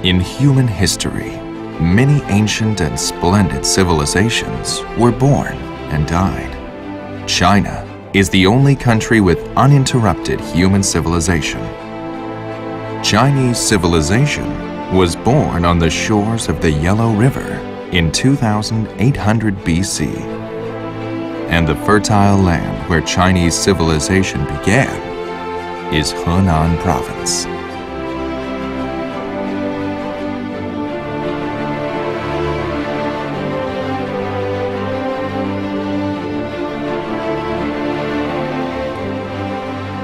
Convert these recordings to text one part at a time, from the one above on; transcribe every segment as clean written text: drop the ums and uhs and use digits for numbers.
In human history, many ancient and splendid civilizations were born and died. China is the only country with uninterrupted human civilization. Chinese civilization was born on the shores of the Yellow River in 2800 BC. And the fertile land where Chinese civilization began is Henan province.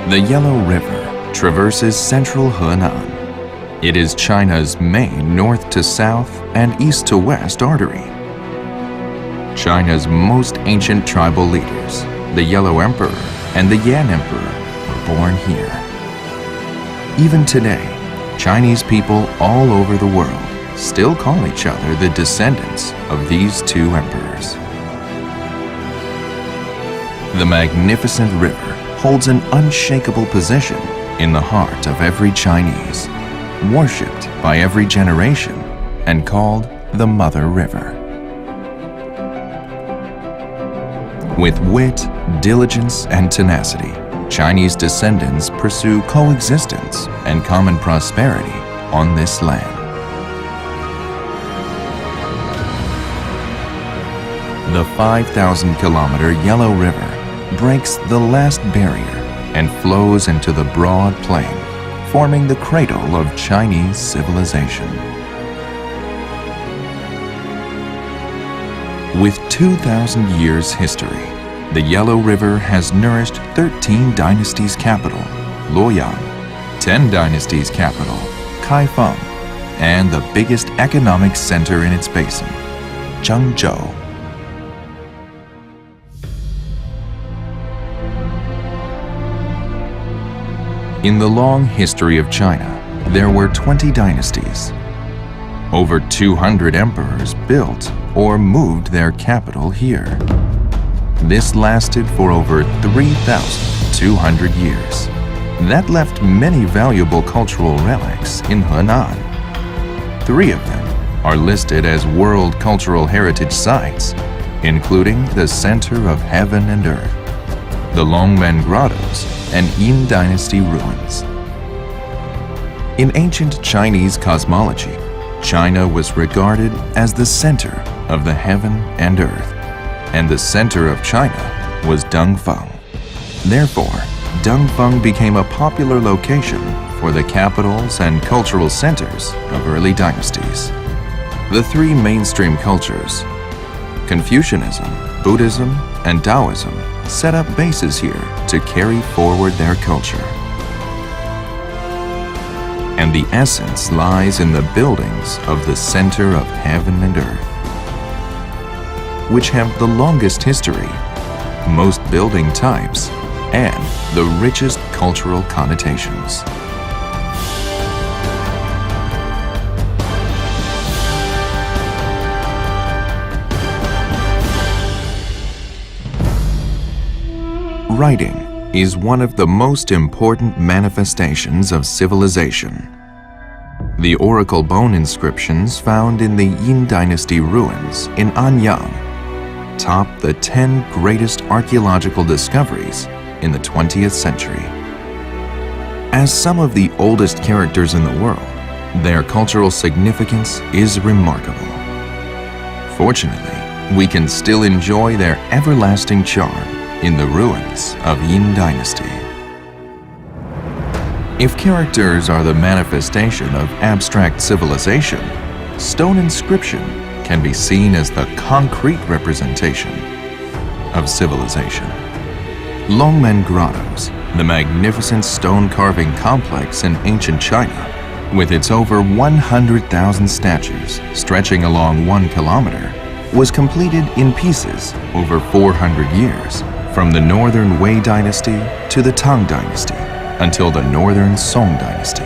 The Yellow River traverses central Henan. It is China's main north to south and east to west artery. China's most ancient tribal leaders, the Yellow Emperor and the Yan Emperor, were born here. Even today, Chinese people all over the world still call each other the descendants of these two emperors. The magnificent river holds an unshakable position in the heart of every Chinese, worshipped by every generation and called the Mother River. With wit, diligence, and tenacity, Chinese descendants pursue coexistence and common prosperity on this land. The 5,000-kilometer Yellow River breaks the last barrier and flows into the broad plain, forming the cradle of Chinese civilization. With 2,000 years' history, the Yellow River has nourished 13 dynasties' capital, Luoyang, 10 dynasties' capital, Kaifeng, and the biggest economic center in its basin, Zhengzhou. In the long history of China, there were 20 dynasties. Over 200 emperors built or moved their capital here. This lasted for over 3,200 years. That left many valuable cultural relics in Henan. 3 of them are listed as World Cultural Heritage Sites, including the Center of Heaven and Earth, the Longmen Grottos, and Yin Dynasty ruins. In ancient Chinese cosmology, China was regarded as the center of the heaven and earth, and the center of China was Dongfeng. Therefore, Dongfeng became a popular location for the capitals and cultural centers of early dynasties. The 3 mainstream cultures, Confucianism, Buddhism, and Taoism, set up bases here to carry forward their culture. And the essence lies in the buildings of the center of heaven and earth, which have the longest history, most building types, and the richest cultural connotations. Writing is one of the most important manifestations of civilization. The oracle bone inscriptions found in the Yin Dynasty ruins in Anyang top the 10 greatest archaeological discoveries in the 20th century. As some of the oldest characters in the world, their cultural significance is remarkable. Fortunately, we can still enjoy their everlasting charm in the ruins of Yin Dynasty. If characters are the manifestation of abstract civilization, stone inscription can be seen as the concrete representation of civilization. Longmen Grottos, the magnificent stone carving complex in ancient China, with its over 100,000 statues stretching along 1 kilometer, was completed in pieces over 400 years, from the Northern Wei Dynasty to the Tang Dynasty until the Northern Song Dynasty.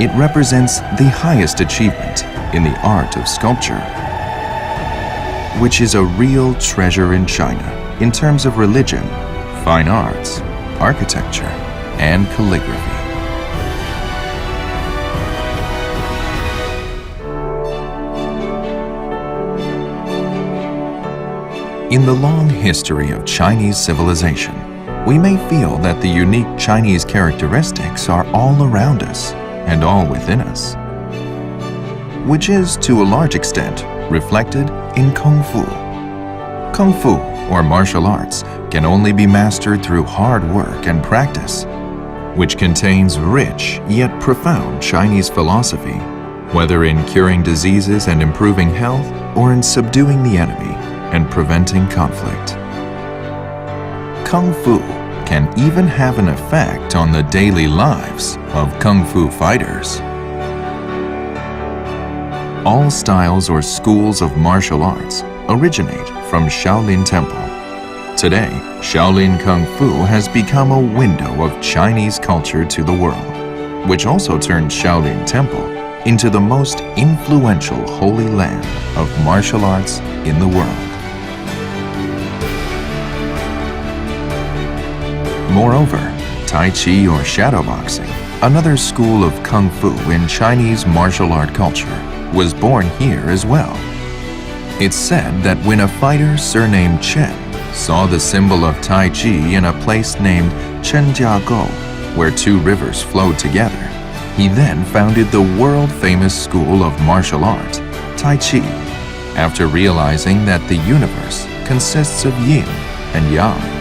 It represents the highest achievement in the art of sculpture, which is a real treasure in China in terms of religion, fine arts, architecture, and calligraphy. In the long history of Chinese civilization, we may feel that the unique Chinese characteristics are all around us and all within us, which is, to a large extent, reflected in Kung Fu. Kung Fu, or martial arts, can only be mastered through hard work and practice, which contains rich yet profound Chinese philosophy, whether in curing diseases and improving health or in subduing the enemy and preventing conflict. Kung Fu can even have an effect on the daily lives of Kung Fu fighters. All styles or schools of martial arts originate from Shaolin Temple. Today, Shaolin Kung Fu has become a window of Chinese culture to the world, which also turned Shaolin Temple into the most influential holy land of martial arts in the world. Moreover, Tai Chi or shadowboxing, another school of Kung Fu in Chinese martial art culture, was born here as well. It's said that when a fighter surnamed Chen saw the symbol of Tai Chi in a place named Chenjiagou, where two rivers flowed together, he then founded the world-famous school of martial art, Tai Chi, after realizing that the universe consists of yin and yang.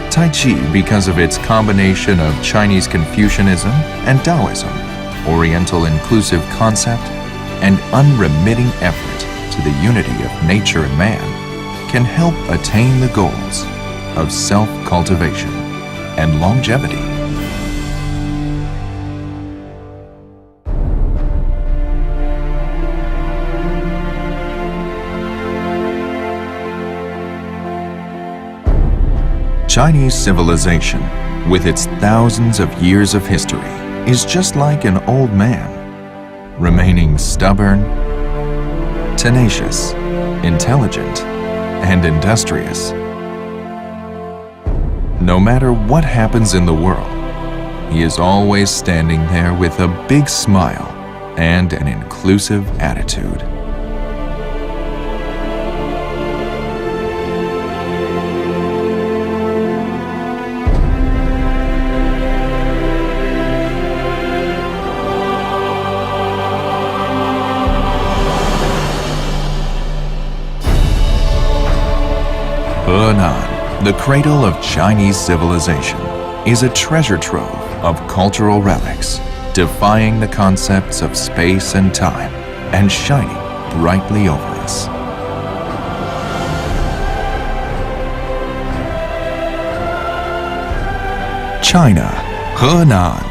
Tai Chi, because of its combination of Chinese Confucianism and Taoism, Oriental inclusive concept, and unremitting effort to the unity of nature and man, can help attain the goals of self-cultivation and longevity. Chinese civilization, with its thousands of years of history, is just like an old man, remaining stubborn, tenacious, intelligent, and industrious. No matter what happens in the world, he is always standing there with a big smile and an inclusive attitude. Henan, the cradle of Chinese civilization, is a treasure trove of cultural relics, defying the concepts of space and time and shining brightly over us. China, Henan.